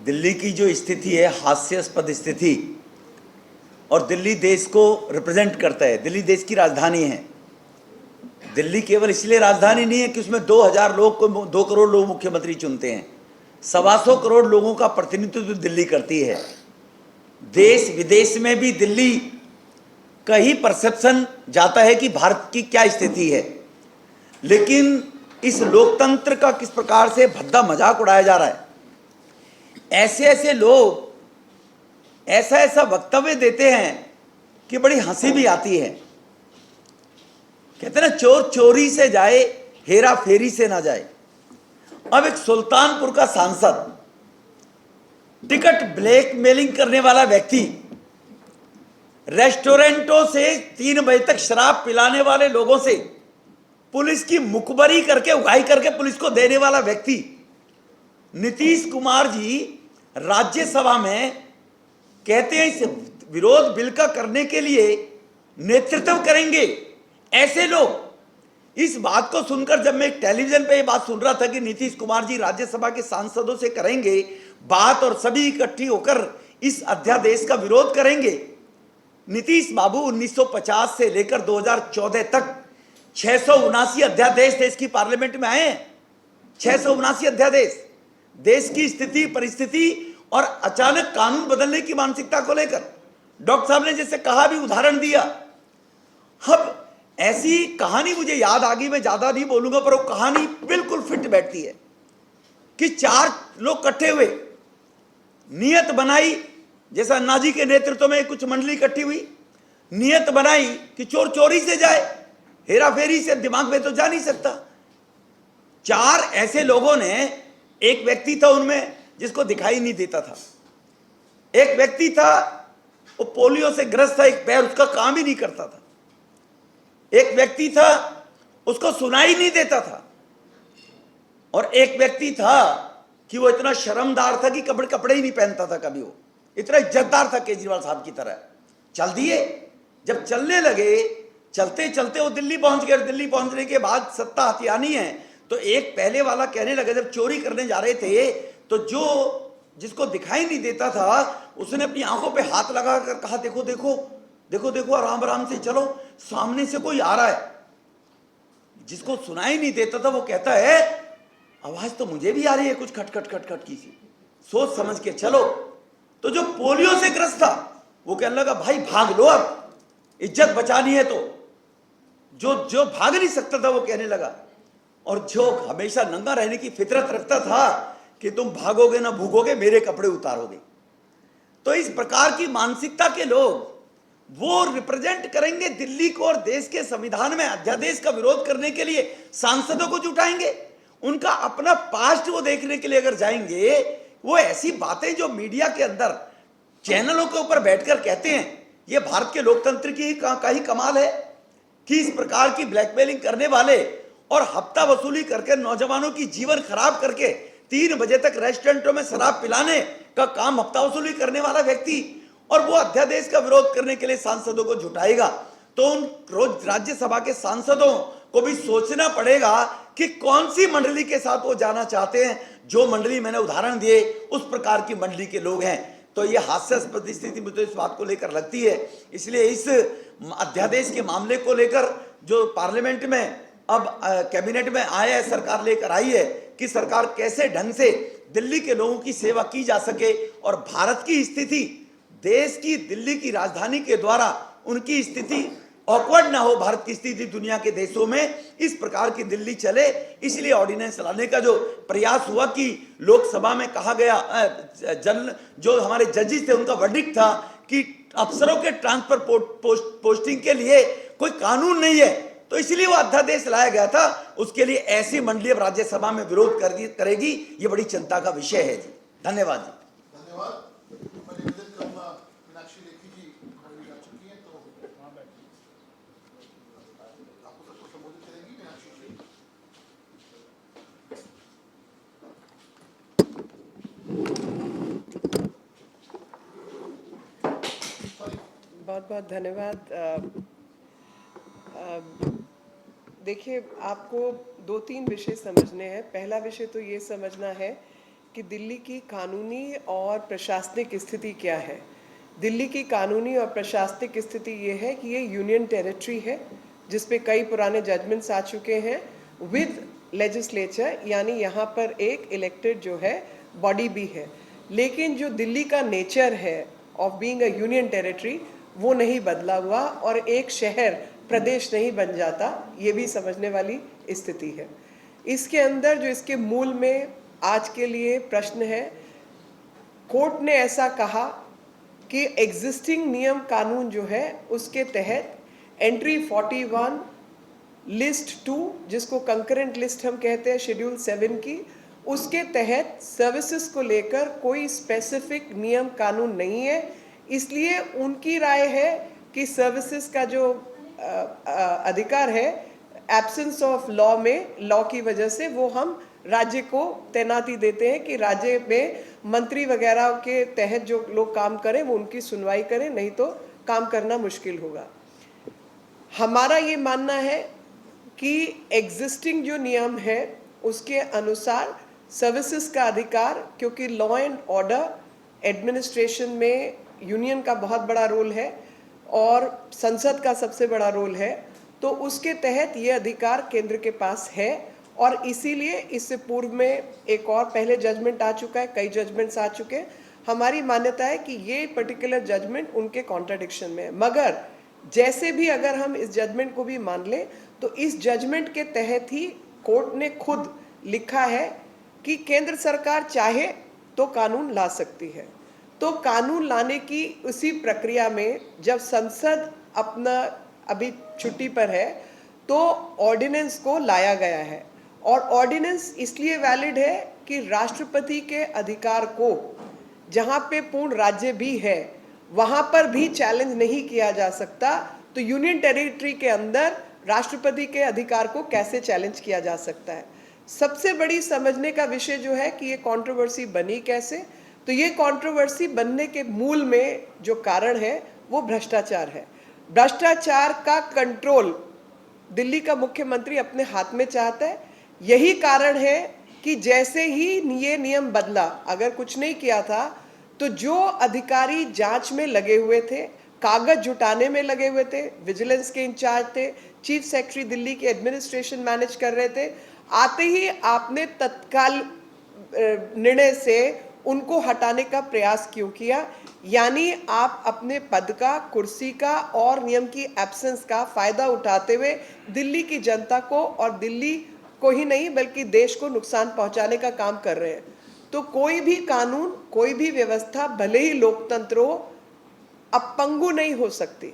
दिल्ली की जो स्थिति है, हास्यास्पद स्थिति, और दिल्ली देश को रिप्रेजेंट करता है। दिल्ली देश की राजधानी है। दिल्ली केवल इसलिए राजधानी नहीं है कि उसमें 2000 लोग को 2 करोड़ लोग मुख्यमंत्री चुनते हैं। 125 करोड़ लोगों का प्रतिनिधित्व दिल्ली करती है। देश विदेश में भी दिल्ली का ही परसेप्शन जाता है कि भारत की क्या स्थिति है। लेकिन इस लोकतंत्र का किस प्रकार से भद्दा मजाक उड़ाया जा रहा है। ऐसे ऐसे लोग ऐसा ऐसा वक्तव्य देते हैं कि बड़ी हंसी भी आती है। कहते हैं ना, चोर चोरी से जाए, हेरा फेरी से ना जाए। अब एक सुल्तानपुर का सांसद, टिकट ब्लैकमेलिंग करने वाला व्यक्ति, रेस्टोरेंटों से 3 बजे तक शराब पिलाने वाले लोगों से पुलिस की मुखबरी करके, उगाई करके पुलिस को देने वाला व्यक्ति नीतीश कुमार जी राज्यसभा में कहते हैं इस विरोध बिल का करने के लिए नेतृत्व करेंगे। ऐसे लोग, इस बात को सुनकर जब मैं टेलीविजन पे ये बात सुन रहा था कि नीतीश कुमार जी राज्यसभा के सांसदों से करेंगे बात और सभी इकट्ठी होकर इस अध्यादेश का विरोध करेंगे। नीतीश बाबू 1950 से लेकर 2014 तक 679 अध्यादेश देश की पार्लियामेंट में आए हैं। 679 अध्यादेश देश की स्थिति परिस्थिति और अचानक कानून बदलने की मानसिकता को लेकर। डॉक्टर साहब ने जैसे कहा भी, उदाहरण दिया। अब ऐसी कहानी मुझे याद आ गई, मैं ज्यादा नहीं बोलूंगा, पर वो कहानी बिल्कुल फिट बैठती है कि 4 लोग इकट्ठे हुए, नियत बनाई, जैसा अन्ना जी के नेतृत्व में कुछ मंडली इकट्ठी हुई, नियत बनाई कि चोर चोरी से जाए, हेरा फेरी से दिमाग में तो जा नहीं सकता। 4 ऐसे लोगों ने, एक व्यक्ति था उनमें जिसको दिखाई नहीं देता था, एक व्यक्ति था वो पोलियो से ग्रस्त था, एक पैर उसका काम ही नहीं करता था, एक व्यक्ति था उसको सुनाई नहीं देता था, और एक व्यक्ति था कि वो इतना शर्मदार था कि कपड़े ही नहीं पहनता था कभी। वो इतना इज्जतदार था केजरीवाल साहब की तरह। चल दिए। जब चलने लगे, चलते चलते वो दिल्ली पहुंच गए। दिल्ली पहुंचने के बाद सत्ता हथियानी है तो एक पहले वाला कहने लगा, जब चोरी करने जा रहे थे तो जिसको दिखाई नहीं देता था उसने अपनी आंखों पे हाथ लगाकर कहा, देखो देखो देखो देखो, आराम आराम से चलो, सामने से कोई आ रहा है। जिसको सुनाई नहीं देता था वो कहता है, आवाज तो मुझे भी आ रही है कुछ खटखट खटखट की सी, सोच समझ के चलो। तो जो पोलियो से ग्रस्त था वो कहने लगा, भाई भाग लो, अब इज्जत बचानी है। तो जो भाग नहीं सकता था वो कहने लगा, और जो हमेशा नंगा रहने की फितरत रखता था कि तुम भागोगे ना भूगोगे, मेरे कपड़े उतारोगे। तो इस प्रकार की मानसिकता के लोग वो रिप्रेजेंट करेंगे दिल्ली को, और देश के संविधान में अध्यादेश का विरोध करने के लिए सांसदों को जुटाएंगे। उनका अपना पास्ट वो देखने के लिए अगर जाएंगे, वो ऐसी बातें जो मीडिया के अंदर चैनलों के ऊपर बैठकर कहते हैं, ये भारत के लोकतंत्र की का ही कमाल है कि इस प्रकार की ब्लैकमेलिंग करने वाले और हफ्ता वसूली करके नौजवानों की जीवन खराब करके 3 बजे तक रेस्टोरेंटों में शराब पिलाने का काम हफ्ता वसूली करने वाला व्यक्ति, और वो अध्यादेश का विरोध करने के लिए सांसदों को जुटाएगा। तो उन रोज राज्यसभा के सांसदों को भी सोचना पड़ेगा कि कौन सी मंडली के साथ वो जाना चाहते हैं। जो मंडली मैंने उदाहरण दिए उस प्रकार की मंडली के लोग हैं। तो ये हास्यास्पद स्थिति मुझे इस बात को लेकर लगती है। इसलिए इस अध्यादेश के मामले को लेकर जो पार्लियामेंट में अब कैबिनेट में आया है, सरकार लेकर आई है कि सरकार कैसे ढंग से दिल्ली के लोगों की सेवा की जा सके, और भारत की स्थिति, देश की दिल्ली की राजधानी के द्वारा उनकी स्थिति ऑकवर्ड ना हो। भारत की स्थिति दुनिया के देशों में इस प्रकार की दिल्ली चले, इसलिए ऑर्डिनेंस लाने का जो प्रयास हुआ कि लोकसभा में कहा गया, जो हमारे जजेस थे उनका वर्डिक्ट था कि अफसरों के ट्रांसफर पोस्टिंग के लिए कोई कानून नहीं है, तो इसलिए वो अध्यादेश लाया गया था। उसके लिए ऐसी मंडली अब राज्यसभा में विरोध करेगी, ये बड़ी चिंता का विषय है जी। धन्यवाद जी। धन्यवाद। मैं निवेदन करूंगा, मीनाक्षी लेखी जी हमारे बीच आ चुकी हैं, तो आपको सबको संबोधित करेंगी मीनाक्षी जी। बहुत बहुत धन्यवाद। देखिए, आपको 2-3 विषय समझने हैं। पहला विषय तो ये समझना है कि कि दिल्ली की कानूनी और प्रशासनिक स्थिति क्या है। दिल्ली की कानूनी और प्रशासनिक स्थिति ये है कि ये यूनियन टेरिटरी है जिस पे कई पुराने जजमेंट्स आ चुके हैं विद लेजिस्लेचर, यानी यहाँ पर एक इलेक्टेड जो है बॉडी भी है। लेकिन जो दिल्ली का नेचर है of being a union territory वो नहीं बदला हुआ और एक शहर प्रदेश नहीं बन जाता, ये भी समझने वाली स्थिति है। इसके अंदर जो इसके मूल में आज के लिए प्रश्न है, कोर्ट ने ऐसा कहा कि एग्जिस्टिंग नियम कानून जो है उसके तहत एंट्री 41 लिस्ट 2 जिसको कंकरेंट लिस्ट हम कहते हैं शेड्यूल 7 की, उसके तहत सर्विसेज को लेकर कोई स्पेसिफिक नियम कानून नहीं है। इसलिए उनकी राय है कि सर्विसेज का जो अधिकार है एब्सेंस ऑफ लॉ में, लॉ की वजह से वो हम राज्य को तैनाती देते हैं कि राज्य में मंत्री वगैरह के तहत जो लोग काम करें वो उनकी सुनवाई करें, नहीं तो काम करना मुश्किल होगा। हमारा ये मानना है कि एग्जिस्टिंग जो नियम है उसके अनुसार सर्विसेज का अधिकार, क्योंकि लॉ एंड ऑर्डर एडमिनिस्ट्रेशन में यूनियन का बहुत बड़ा रोल है और संसद का सबसे बड़ा रोल है, तो उसके तहत ये अधिकार केंद्र के पास है। और इसीलिए इससे पूर्व में एक और पहले जजमेंट आ चुका है, कई जजमेंट्स आ चुके हैं। हमारी मान्यता है कि ये पर्टिकुलर जजमेंट उनके कॉन्ट्राडिक्शन में है, मगर जैसे भी अगर हम इस जजमेंट को भी मान लें तो इस जजमेंट के तहत ही कोर्ट ने खुद लिखा है कि केंद्र सरकार चाहे तो कानून ला सकती है। तो कानून लाने की उसी प्रक्रिया में जब संसद अपना अभी छुट्टी पर है तो ऑर्डिनेंस को लाया गया है, और ऑर्डिनेंस इसलिए वैलिड है कि राष्ट्रपति के अधिकार को जहां पे पूर्ण राज्य भी है वहां पर भी चैलेंज नहीं किया जा सकता, तो यूनियन टेरिटरी के अंदर राष्ट्रपति के अधिकार को कैसे चैलेंज किया जा सकता है। सबसे बड़ी समझने का विषय जो है कि ये कंट्रोवर्सी बनी कैसे, तो ये कंट्रोवर्सी बनने के मूल में जो कारण है वो भ्रष्टाचार है। भ्रष्टाचार का कंट्रोल दिल्ली का मुख्यमंत्री अपने हाथ में चाहता है। यही कारण है कि जैसे ही ये नियम बदला, अगर कुछ नहीं किया था तो जो अधिकारी जांच में लगे हुए थे, कागज जुटाने में लगे हुए थे, विजिलेंस के इंचार्ज थे, चीफ सेक्रेटरी दिल्ली के एडमिनिस्ट्रेशन मैनेज कर रहे थे, आते ही आपने तत्काल निर्णय से उनको हटाने का प्रयास क्यों किया? यानी आप अपने पद का, कुर्सी का और नियम की एब्सेंस का फायदा उठाते हुए दिल्ली की जनता को और दिल्ली को ही नहीं बल्कि देश को नुकसान पहुंचाने का काम कर रहे हैं। तो कोई भी कानून, कोई भी व्यवस्था, भले ही लोकतंत्र हो, अब पंगु नहीं हो सकती,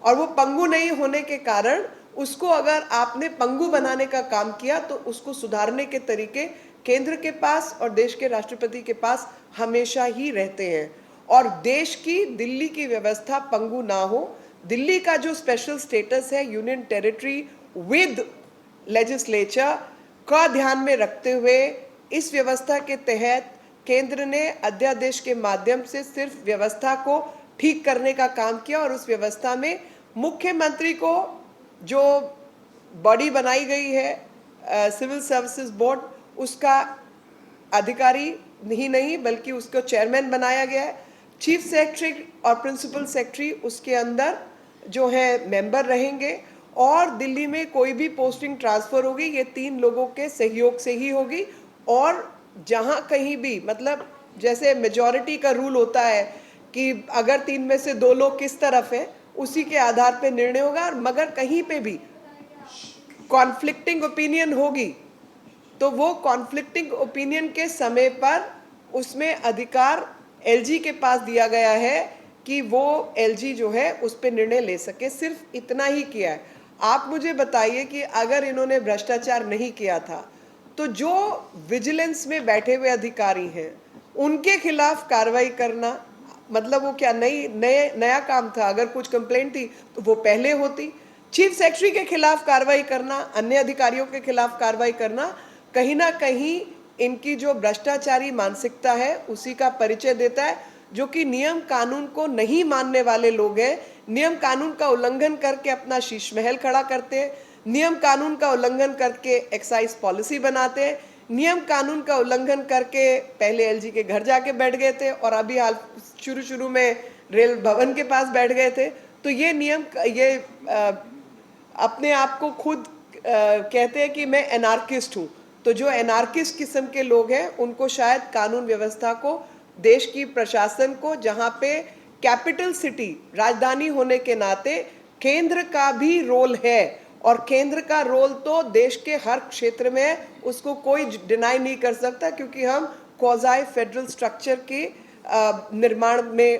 और वो पंगु नहीं होने के कारण उसको अगर आपने पंगु बनाने का काम किया तो उसको सुधारने के तरीके केंद्र के पास और देश के राष्ट्रपति के पास हमेशा ही रहते हैं। और देश की, दिल्ली की व्यवस्था पंगु ना हो, दिल्ली का जो स्पेशल स्टेटस है यूनियन टेरिटरी विद लेजिस्लेचर का ध्यान में रखते हुए इस व्यवस्था के तहत केंद्र ने अध्यादेश के माध्यम से सिर्फ व्यवस्था को ठीक करने का काम किया, और उस व्यवस्था में मुख्यमंत्री को जो बॉडी बनाई गई है सिविल सर्विसेज बोर्ड, उसका अधिकारी ही नहीं बल्कि उसको चेयरमैन बनाया गया है। चीफ सेक्रेटरी और प्रिंसिपल सेक्रेटरी उसके अंदर जो है मेंबर रहेंगे, और दिल्ली में कोई भी पोस्टिंग ट्रांसफर होगी ये 3 लोगों के सहयोग से ही होगी। और जहां कहीं भी, मतलब जैसे मेजॉरिटी का रूल होता है कि अगर 3 में से 2 लोग किस तरफ हैं उसी के आधार पे निर्णय होगा, मगर कहीं पे भी कॉन्फ्लिक्टिंग ओपिनियन होगी तो वो कॉन्फ्लिक्टिंग ओपिनियन के समय पर उसमें अधिकार एलजी के पास दिया गया है कि वो एलजी जो है उस पर निर्णय ले सके। सिर्फ इतना ही किया है। आप मुझे बताइए कि अगर इन्होंने भ्रष्टाचार नहीं किया था तो जो विजिलेंस में बैठे हुए अधिकारी हैं उनके खिलाफ कार्रवाई करना, मतलब वो क्या नया काम था? अगर कुछ कंप्लेंट थी तो वो पहले होती। चीफ सेक्रेटरी के खिलाफ कार्रवाई करना, अन्य अधिकारियों के खिलाफ कार्रवाई करना, कहीं ना कहीं इनकी जो भ्रष्टाचारी मानसिकता है उसी का परिचय देता है, जो कि नियम कानून को नहीं मानने वाले लोग हैं। नियम कानून का उल्लंघन करके अपना शीश महल खड़ा करते हैं, नियम कानून का उल्लंघन करके एक्साइज पॉलिसी बनाते हैं। नियम कानून का उल्लंघन करके पहले एलजी के घर जाके बैठ गए थे और अभी हाल शुरू में रेल भवन के पास बैठ गए थे। तो ये नियम ये अपने आप को खुद कहते हैं कि मैं एनार्किस्ट हूँ। तो जो एनार्किस्ट किस्म के लोग हैं उनको शायद कानून व्यवस्था को, देश की प्रशासन को, जहाँ पे कैपिटल सिटी राजधानी होने के नाते केंद्र का भी रोल है और केंद्र का रोल तो देश के हर क्षेत्र में है, उसको कोई डिनाई नहीं कर सकता क्योंकि हम क्वाज़ाई फेडरल स्ट्रक्चर के निर्माण में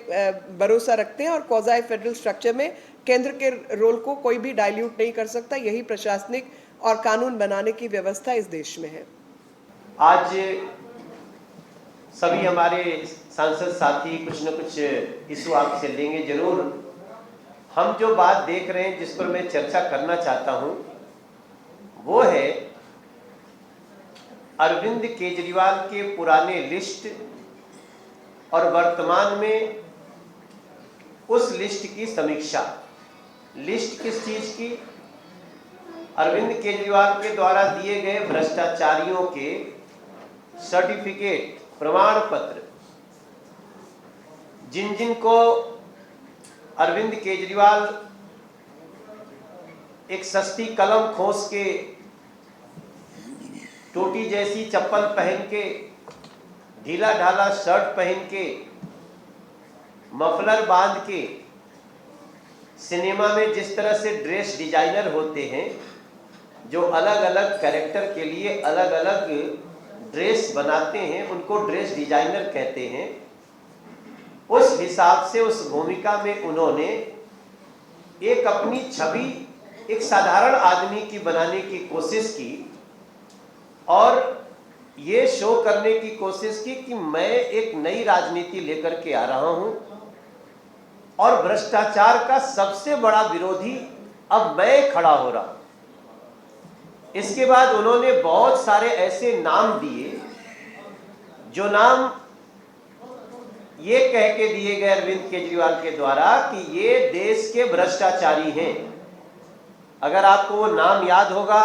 भरोसा रखते हैं और क्वाज़ाई फेडरल स्ट्रक्चर में केंद्र के रोल को कोई भी डाइल्यूट नहीं कर सकता। यही प्रशासनिक और कानून बनाने की व्यवस्था इस देश में है। आज सभी हमारे सांसद साथी कुछ न कुछ इशू आपसे लेंगे जरूर। हम जो बात देख रहे हैं, जिस पर मैं चर्चा करना चाहता हूं, वो है अरविंद केजरीवाल के पुराने लिस्ट और वर्तमान में उस लिस्ट की समीक्षा। लिस्ट किस चीज की? अरविंद केजरीवाल के द्वारा दिए गए भ्रष्टाचारियों के सर्टिफिकेट, प्रमाण पत्र, जिन जिन को अरविंद केजरीवाल एक सस्ती कलम खोस के, टोटी जैसी चप्पल पहन के, ढीला ढाला शर्ट पहन के, मफलर बांध के, सिनेमा में जिस तरह से ड्रेस डिजाइनर होते हैं, जो अलग अलग कैरेक्टर के लिए अलग अलग ड्रेस बनाते हैं, उनको ड्रेस डिजाइनर कहते हैं। उस हिसाब से उस भूमिका में उन्होंने एक अपनी छवि एक साधारण आदमी की बनाने की कोशिश की और ये शो करने की कोशिश की कि मैं एक नई राजनीति लेकर के आ रहा हूं और भ्रष्टाचार का सबसे बड़ा विरोधी अब मैं खड़ा हो रहा हूं। इसके बाद उन्होंने बहुत सारे ऐसे नाम दिए जो नाम ये कह के दिए गए अरविंद केजरीवाल के द्वारा कि ये देश के भ्रष्टाचारी हैं। अगर आपको वो नाम याद होगा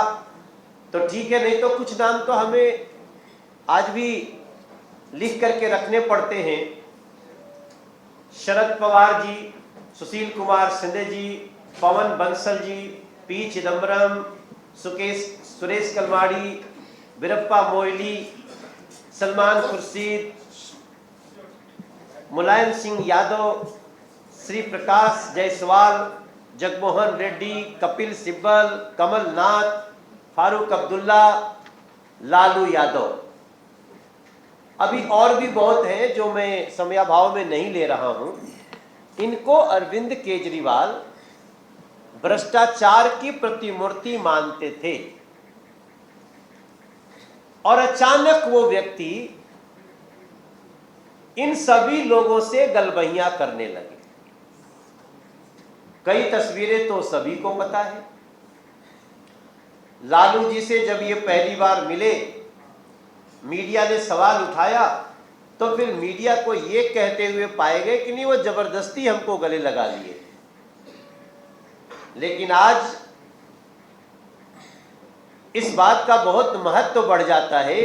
तो ठीक है, नहीं तो कुछ नाम तो हमें आज भी लिख करके रखने पड़ते हैं। शरद पवार जी, सुशील कुमार शिंदे जी, पवन बंसल जी, पी चिदम्बरम, सुरेश कलमाड़ी, वीरप्पा मोइली, सलमान खुर्शीद, मुलायम सिंह यादव, श्री प्रकाश जायसवाल, जगमोहन रेड्डी, कपिल सिब्बल, कमलनाथ, फारूक अब्दुल्ला, लालू यादव। अभी और भी बहुत हैं जो मैं समयाभाव में नहीं ले रहा हूं। इनको अरविंद केजरीवाल भ्रष्टाचार की प्रतिमूर्ति मानते थे और अचानक वो व्यक्ति इन सभी लोगों से गलबहियां करने लगे। कई तस्वीरें तो सभी को पता है। लालू जी से जब ये पहली बार मिले, मीडिया ने सवाल उठाया तो फिर मीडिया को ये कहते हुए पाए गए कि नहीं, वो जबरदस्ती हमको गले लगा लिए। लेकिन आज इस बात का बहुत महत्व बढ़ जाता है।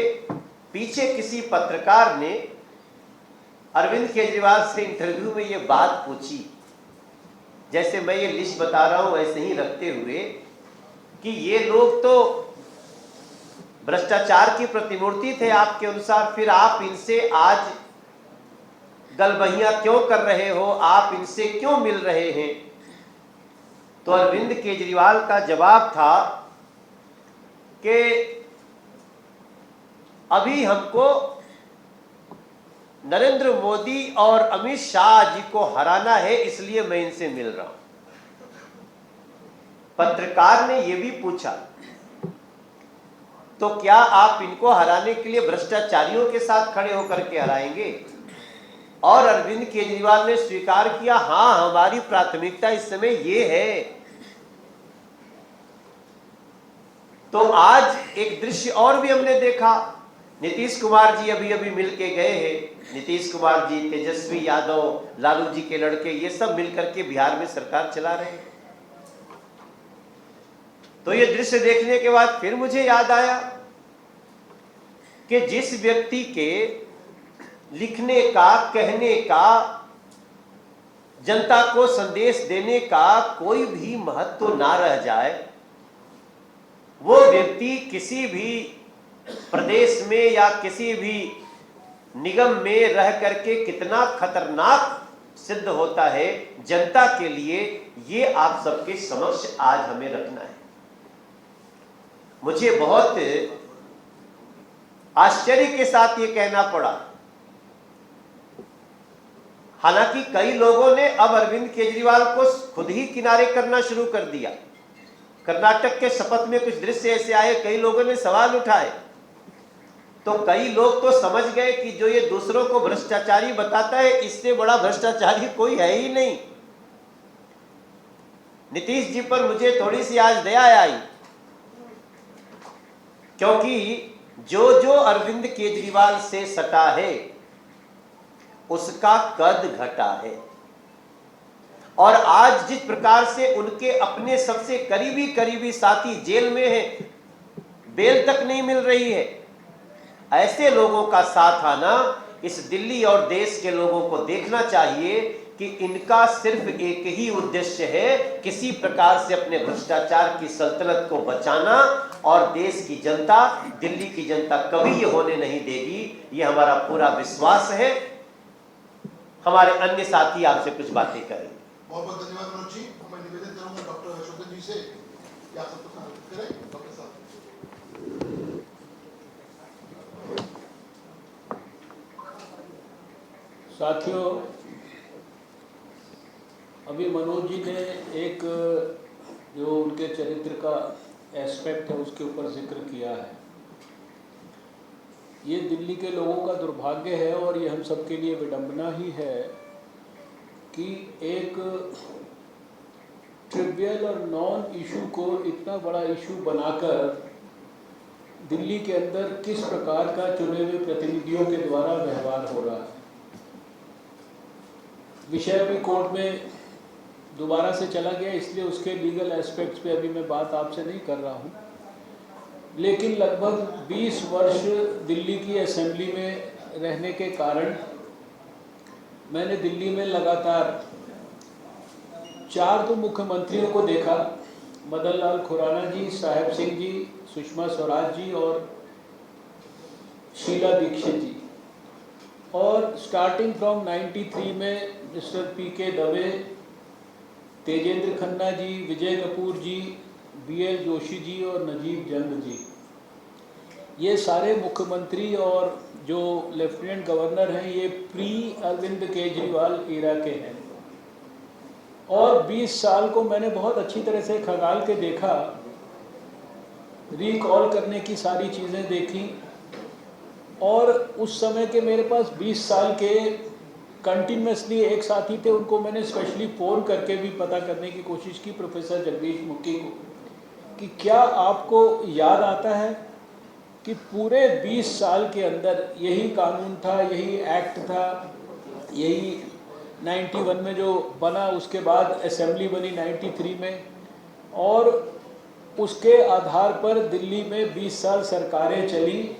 पीछे किसी पत्रकार ने अरविंद केजरीवाल से इंटरव्यू में ये बात पूछी, जैसे मैं ये लिस्ट बता रहा हूं वैसे ही रखते हुए, कि ये लोग तो भ्रष्टाचार की प्रतिमूर्ति थे आपके अनुसार, फिर आप इनसे आज गलबहियां क्यों कर रहे हो, आप इनसे क्यों मिल रहे हैं? तो अरविंद केजरीवाल का जवाब था कि अभी हमको नरेंद्र मोदी और अमित शाह जी को हराना है, इसलिए मैं इनसे मिल रहा हूं। पत्रकार ने यह भी पूछा, तो क्या आप इनको हराने के लिए भ्रष्टाचारियों के साथ खड़े होकर के हराएंगे? और अरविंद केजरीवाल ने स्वीकार किया, हां, हमारी प्राथमिकता इस समय ये है। तो आज एक दृश्य और भी हमने देखा। नीतीश कुमार जी अभी अभी मिलके गए हैं। नीतीश कुमार जी, तेजस्वी यादव, लालू जी के लड़के, ये सब मिलकर के बिहार में सरकार चला रहे हैं। तो ये दृश्य देखने के बाद फिर मुझे याद आया कि जिस व्यक्ति के लिखने का, कहने का, जनता को संदेश देने का कोई भी महत्व ना रह जाए, वो व्यक्ति किसी भी प्रदेश में या किसी भी निगम में रह करके कितना खतरनाक सिद्ध होता है जनता के लिए, ये आप सबके समक्ष आज हमें रखना है। मुझे बहुत आश्चर्य के साथ ये कहना पड़ा, हालांकि कई लोगों ने अब अरविंद केजरीवाल को खुद ही किनारे करना शुरू कर दिया। कर्नाटक के शपथ में कुछ दृश्य ऐसे आए, कई लोगों ने सवाल उठाए, तो कई लोग तो समझ गए कि जो ये दूसरों को भ्रष्टाचारी बताता है, इससे बड़ा भ्रष्टाचारी कोई है ही नहीं। नीतीश जी पर मुझे थोड़ी सी आज दया आई, क्योंकि जो जो अरविंद केजरीवाल से सटा है उसका कद घटा है, और आज जिस प्रकार से उनके अपने सबसे करीबी साथी जेल में हैं, बेल तक नहीं मिल रही है, ऐसे लोगों का साथ आना इस दिल्ली और देश के लोगों को देखना चाहिए कि इनका सिर्फ एक ही उद्देश्य है, किसी प्रकार से अपने भ्रष्टाचार की सल्तनत को बचाना, और देश की जनता, दिल्ली की जनता कभी ये होने नहीं देगी, ये हमारा पूरा विश्वास है। हमारे अन्य साथी आपसे कुछ बातें करें। बहुत बहुत धन्यवाद मनोज जी। मैं निवेदन करूंगा डॉक्टर हर्षवर्धन जी से कि आप सबको संबोधित करें। डॉक्टर साहब। साथियों, अभी मनोज जी ने एक जो उनके चरित्र का एस्पेक्ट है उसके ऊपर जिक्र किया है। ये दिल्ली के लोगों का दुर्भाग्य है और ये हम सबके लिए विडंबना ही है कि एक ट्रिवियल और नॉन इशू को इतना बड़ा इशू बनाकर दिल्ली के अंदर किस प्रकार का चुने हुए प्रतिनिधियों के द्वारा व्यवहार हो रहा है। विषय भी कोर्ट में दोबारा से चला गया, इसलिए उसके लीगल एस्पेक्ट्स पे अभी मैं बात आपसे नहीं कर रहा हूँ, लेकिन लगभग 20 वर्ष दिल्ली की असेंबली में रहने के कारण मैंने दिल्ली में लगातार 4 तो मुख्यमंत्रियों को देखा, मदन लाल खुराना जी, साहेब सिंह जी, सुषमा स्वराज जी और शीला दीक्षित जी, और स्टार्टिंग फ्रॉम 93 में मिस्टर पीके दवे, तेजेंद्र खन्ना जी, विजय कपूर जी, बीएल जोशी जी और नजीब जंग जी, ये सारे मुख्यमंत्री और जो लेफ्टिनेंट गवर्नर हैं ये प्री अरविंद केजरीवाल एरा के हैं। और 20 साल को मैंने बहुत अच्छी तरह से खंगाल के देखा, रिकॉल करने की सारी चीज़ें देखी, और उस समय के मेरे पास 20 साल के कंटिन्यूसली एक साथी थे, उनको मैंने स्पेशली फ़ोन करके भी पता करने की कोशिश की, प्रोफेसर जगदीश मुखी को, कि क्या आपको याद आता है कि पूरे 20 साल के अंदर यही कानून था, यही एक्ट था, यही 91 में जो बना, उसके बाद असेंबली बनी 93 में, और उसके आधार पर दिल्ली में 20 साल सरकारें चली,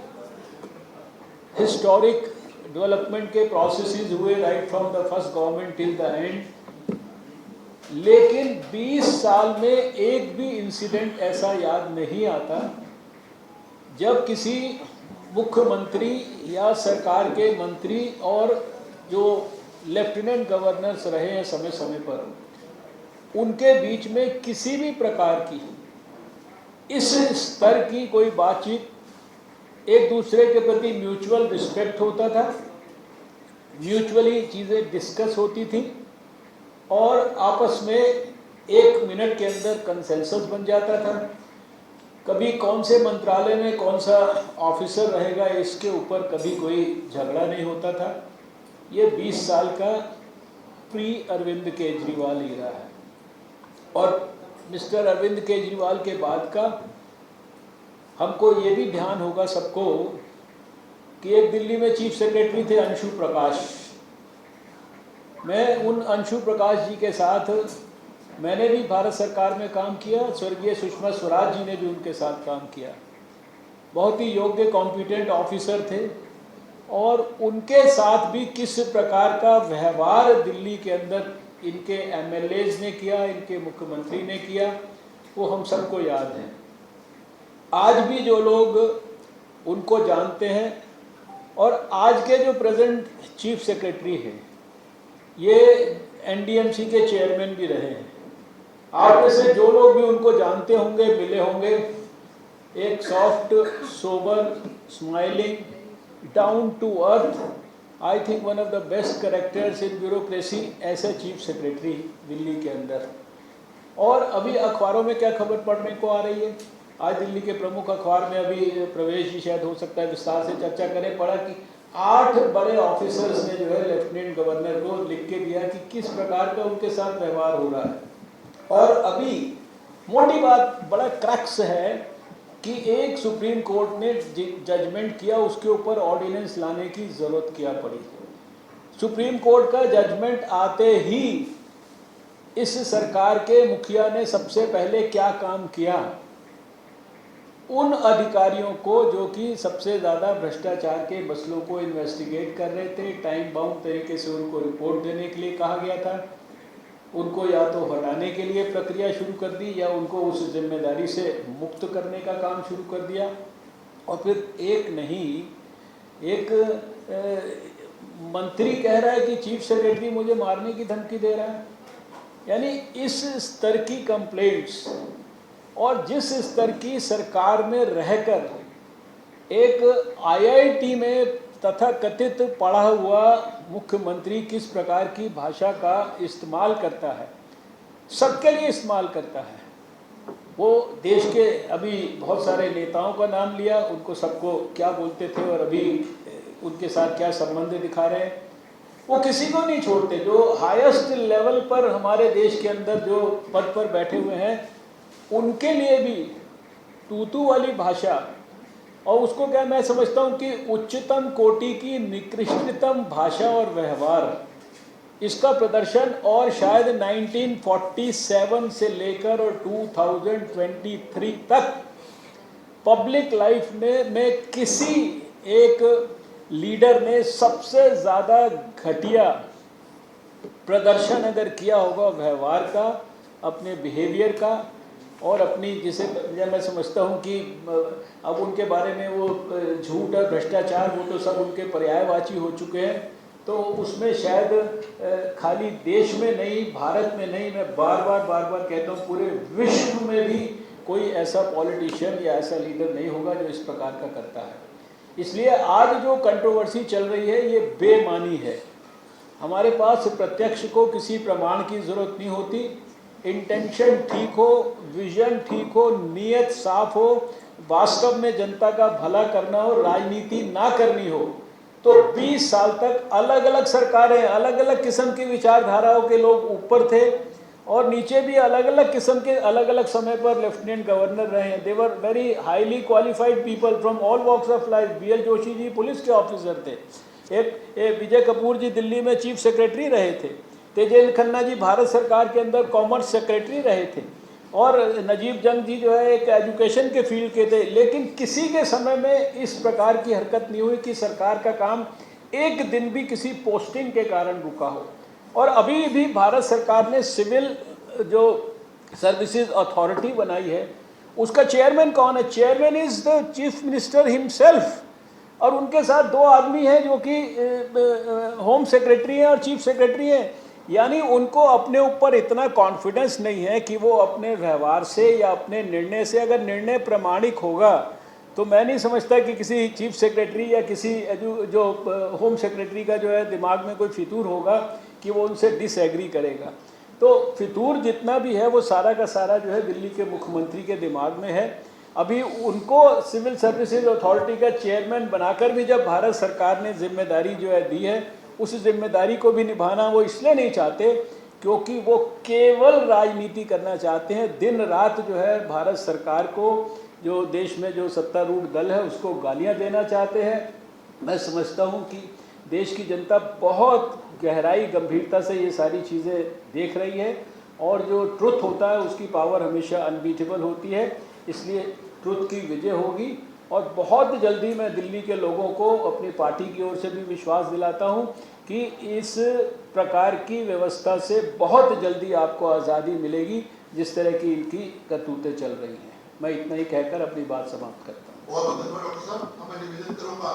हिस्टोरिक डेवलपमेंट के प्रोसेसेस हुए right from the first government till the end, लेकिन 20 साल में एक भी इंसिडेंट ऐसा याद नहीं आता जब किसी मुख्यमंत्री या सरकार के मंत्री और जो लेफ्टिनेंट गवर्नर्स रहे हैं समय समय पर, उनके बीच में किसी भी प्रकार की इस स्तर की कोई बातचीत, एक दूसरे के प्रति म्यूचुअल रिस्पेक्ट होता था, म्यूचुअली चीज़ें डिस्कस होती थी, और आपस में 1 मिनट के अंदर कंसेंसस बन जाता था। कभी कौन से मंत्रालय में कौन सा ऑफिसर रहेगा इसके ऊपर कभी कोई झगड़ा नहीं होता था। ये 20 साल का प्री अरविंद केजरीवाल एरा है। और मिस्टर अरविंद केजरीवाल के बाद का हमको ये भी ध्यान होगा सबको कि एक दिल्ली में चीफ सेक्रेटरी थे अंशु प्रकाश। मैं उन अंशु प्रकाश जी के साथ मैंने भी भारत सरकार में काम किया, स्वर्गीय सुषमा स्वराज जी ने भी उनके साथ काम किया। बहुत ही योग्य कॉम्पिटेंट ऑफिसर थे, और उनके साथ भी किस प्रकार का व्यवहार दिल्ली के अंदर इनके एमएलएज ने किया, इनके मुख्यमंत्री ने किया, वो हम सबको याद है। आज भी जो लोग उनको जानते हैं, और आज के जो प्रेजेंट चीफ सेक्रेटरी हैं, ये एनडीएमसी के चेयरमैन भी रहे हैं। आप में से जो लोग भी उनको जानते होंगे, मिले होंगे, एक soft, sober, smiling, down to earth, I think one of the best characters in bureaucracy as a chief secretary Delhi के अंदर। और अभी अखबारों में क्या खबर पढ़ने को आ रही है, आज दिल्ली के प्रमुख अखबार में अभी प्रवेश जी शायद हो सकता है विस्तार से चर्चा करें, पढ़ा कि 8 बड़े ऑफिसर्स ने जो है लेफ्टिनेंट गवर्नर को लिख के दिया कि किस प्रकार का उनके साथ व्यवहार हो रहा है। और अभी मोटी बात, बड़ा क्रक्स है कि एक सुप्रीम कोर्ट ने जजमेंट किया, उसके ऊपर ऑर्डिनेंस लाने की जरूरत क्या पड़ी। सुप्रीम कोर्ट का जजमेंट आते ही इस सरकार के मुखिया ने सबसे पहले क्या काम किया, उन अधिकारियों को जो कि सबसे ज़्यादा भ्रष्टाचार के मसलों को इन्वेस्टिगेट कर रहे थे, टाइम बाउंड तरीके से उनको रिपोर्ट देने के लिए कहा गया था, उनको या तो हटाने के लिए प्रक्रिया शुरू कर दी या उनको उस जिम्मेदारी से मुक्त करने का काम शुरू कर दिया। और फिर एक नहीं, एक मंत्री कह रहा है कि चीफ सेक्रेटरी मुझे मारने की धमकी दे रहा है। यानी इस स्तर की कंप्लेंट्स, और जिस स्तर की सरकार में रहकर एक आईआईटी में तथा कथित पढ़ा हुआ मुख्यमंत्री किस प्रकार की भाषा का इस्तेमाल करता है, सबके लिए इस्तेमाल करता है। वो देश के अभी बहुत सारे नेताओं का नाम लिया, उनको सबको क्या बोलते थे और अभी उनके साथ क्या संबंध दिखा रहे हैं, वो किसी को नहीं छोड़ते। जो हाईएस्ट लेवल पर हमारे देश के अंदर जो पद पर बैठे हुए हैं, उनके लिए भी तूतू वाली भाषा, और उसको क्या मैं समझता हूँ कि उच्चतम कोटि की निकृष्टतम भाषा और व्यवहार, इसका प्रदर्शन और शायद 1947 से लेकर और 2023 तक पब्लिक लाइफ में किसी एक लीडर ने सबसे ज़्यादा घटिया प्रदर्शन अगर किया होगा व्यवहार का, अपने बिहेवियर का, और अपनी जिसे मैं समझता हूँ कि अब उनके बारे में वो झूठ और भ्रष्टाचार वो तो सब उनके पर्यायवाची हो चुके हैं। तो उसमें शायद खाली देश में नहीं, भारत में नहीं, मैं बार बार कहता हूँ पूरे विश्व में भी कोई ऐसा पॉलिटिशियन या ऐसा लीडर नहीं होगा जो इस प्रकार का करता है। इसलिए आज जो कंट्रोवर्सी चल रही है ये बेमानी है। हमारे पास प्रत्यक्ष को किसी प्रमाण की ज़रूरत नहीं होती, इंटेंशन ठीक हो, विजन ठीक हो, नीयत साफ हो, वास्तव में जनता का भला करना हो, राजनीति ना करनी हो, तो 20 साल तक अलग अलग सरकारें, अलग अलग किस्म की विचारधाराओं के लोग ऊपर थे और नीचे भी अलग अलग किस्म के अलग अलग समय पर लेफ्टिनेंट गवर्नर रहे हैं। They were very highly qualified people from all walks of life. B L Joshi ji police के ऑफिसर थे, एक विजय कपूर जी दिल्ली में चीफ सेक्रेटरी रहे थे, तेजेंद्र खन्ना जी भारत सरकार के अंदर कॉमर्स सेक्रेटरी रहे थे, और नजीब जंग जी जो है एक एजुकेशन के फील्ड के थे। लेकिन किसी के समय में इस प्रकार की हरकत नहीं हुई कि सरकार का काम एक दिन भी किसी पोस्टिंग के कारण रुका हो। और अभी भी भारत सरकार ने सिविल जो सर्विसेज अथॉरिटी बनाई है, उसका चेयरमैन कौन है? Chairman is the chief minister himself, और उनके साथ 2 आदमी हैं जो कि होम सेक्रेटरी हैं और चीफ सेक्रेटरी हैं। यानी उनको अपने ऊपर इतना कॉन्फिडेंस नहीं है कि वो अपने व्यवहार से या अपने निर्णय से, अगर निर्णय प्रामाणिक होगा तो मैं नहीं समझता कि किसी चीफ सेक्रेटरी या किसी जो होम सेक्रेटरी का जो है दिमाग में कोई फितूर होगा कि वो उनसे डिसएग्री करेगा। तो फितूर जितना भी है वो सारा का सारा जो है दिल्ली के मुख्यमंत्री के दिमाग में है। अभी उनको सिविल सर्विसेज अथॉरिटी का चेयरमैन बनाकर भी जब भारत सरकार ने जिम्मेदारी जो है दी है, उस जिम्मेदारी को भी निभाना वो इसलिए नहीं चाहते क्योंकि वो केवल राजनीति करना चाहते हैं। दिन रात जो है भारत सरकार को, जो देश में जो सत्तारूढ़ दल है, उसको गालियां देना चाहते हैं। मैं समझता हूं कि देश की जनता बहुत गहराई गंभीरता से ये सारी चीज़ें देख रही है, और जो ट्रुथ होता है उसकी पावर हमेशा अनबीटेबल होती है। इसलिए ट्रुथ की विजय होगी और बहुत जल्दी मैं दिल्ली के लोगों को अपनी पार्टी की ओर से भी विश्वास दिलाता हूं कि इस प्रकार की व्यवस्था से बहुत जल्दी आपको आज़ादी मिलेगी जिस तरह की इनकी करतूतें चल रही हैं। मैं इतना ही कहकर अपनी बात समाप्त करता हूं। बहुत बहुत धन्यवाद डॉक्टर साहब, अब मैं निवेदन करूंगा